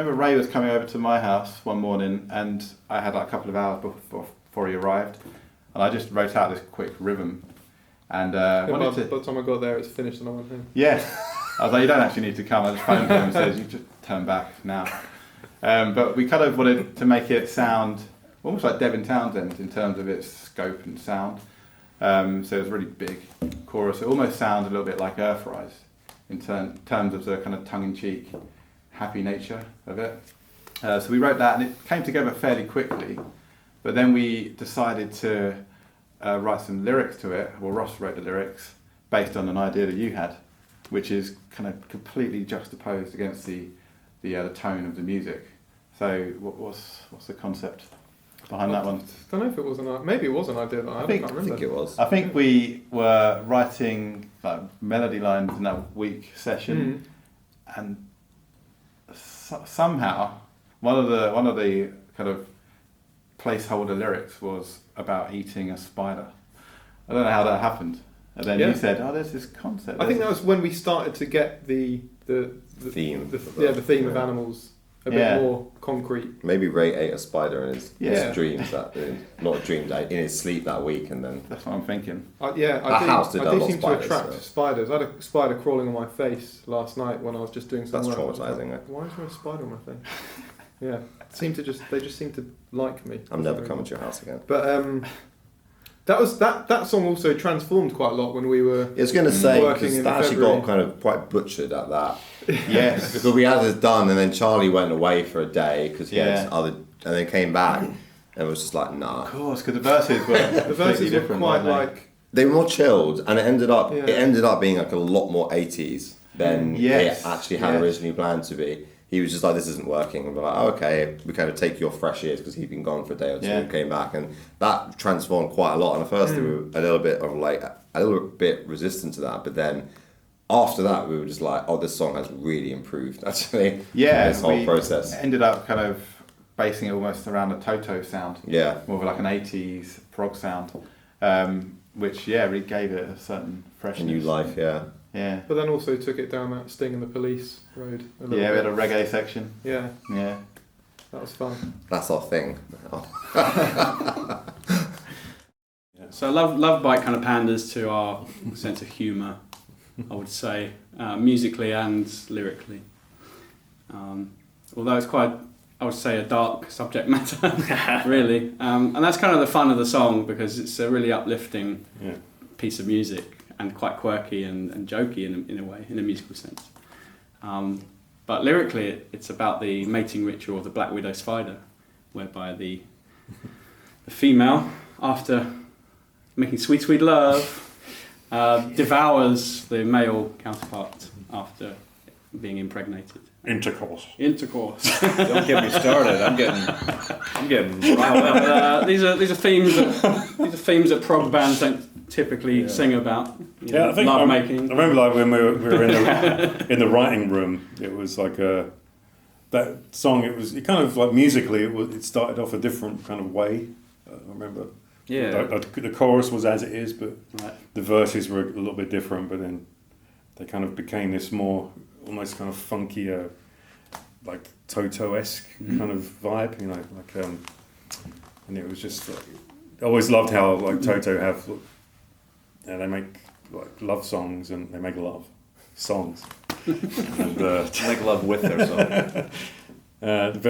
remember Ray was coming over to my house one morning, and I had like a couple of hours before he arrived, and I just wrote out this quick rhythm. And by the time I got there, it's finished, and I went home. Yeah, I was like, you don't actually need to come. I just phoned him and said, you just turn back now. But we kind of wanted to make it sound almost like Devin Townsend in terms of its scope and sound. So it was a really big chorus. It almost sounds a little bit like Earthrise in terms of the kind of tongue-in-cheek, happy nature of it. So we wrote that, and it came together fairly quickly. But then we decided to write some lyrics to it. Well, Ross wrote the lyrics based on an idea that you had, which is kind of completely juxtaposed against the tone of the music. So what's the concept behind that one? I don't know if it was maybe it was an idea that I can't remember. I think it was. I think we were writing like melody lines in that week session, and somehow one of the kind of placeholder lyrics was about eating a spider. I don't know how that happened. And then you said, "Oh, there's this concept." I think that was when we started to get the theme. The theme of animals a bit more concrete. Maybe Ray ate a spider in his dreams not dreams, in his sleep that week, and then that's what I'm thinking. I do seem to attract spiders. I had a spider crawling on my face last night when I was just doing some work. That's traumatizing. Why is there a spider on my face? Yeah, they just seem to like me. I'm never coming to your house again. But that song also transformed quite a lot when we were. I was going to say, working because in that actually February. got kind of quite butchered at that. Yes, because we had this done, and then Charlie went away for a day because he had and then came back, and it was just like, nah. Of course, because the verses were different, quite like. They were more chilled, and it ended up being like a lot more 80s than it actually had originally planned to be. He was just like, this isn't working. And we're like, oh, okay, we kind of take your fresh ears because he'd been gone for a day or two and came back. And that transformed quite a lot. And at first we were a little bit resistant to that. But then after that, we were just like, oh, this song has really improved, actually. Yeah. This whole process. Ended up kind of basing it almost around a Toto sound. Yeah. More of like an 80s prog sound, which, really gave it a certain freshness. A new life, yeah. Yeah. But then also took it down that Sting and the Police road a little bit. We had a reggae section. Yeah. Yeah. That was fun. That's our thing. So Lovebite kind of panders to our sense of humour, I would say, musically and lyrically. Although it's quite, I would say, a dark subject matter, really. And that's kind of the fun of the song, because it's a really uplifting piece of music. And quite quirky and jokey in a way, in a musical sense. But lyrically, it's about the mating ritual of the black widow spider, whereby the female, after making sweet, sweet love, devours the male counterpart after being impregnated. Intercourse. Don't get me started. I'm getting riled up. These are themes that prog bands don't typically sing about. I think love making. I remember like when we were in the writing room. It was like that song. It kind of like musically. It started off a different kind of way. I remember. Yeah. The chorus was as it is, but the verses were a little bit different. But then they kind of became this more almost kind of funkier, like Toto-esque kind of vibe. And it was just like, I always loved how like Toto have. They make like love songs, and they make love songs. And, make love with their song. But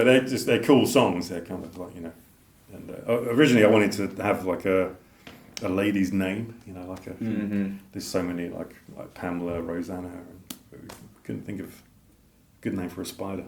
they're cool songs. They're kind of like And originally, I wanted to have like a lady's name. Like a. Mm-hmm. There's so many like Pamela, Rosanna, and we couldn't think of a good name for a spider.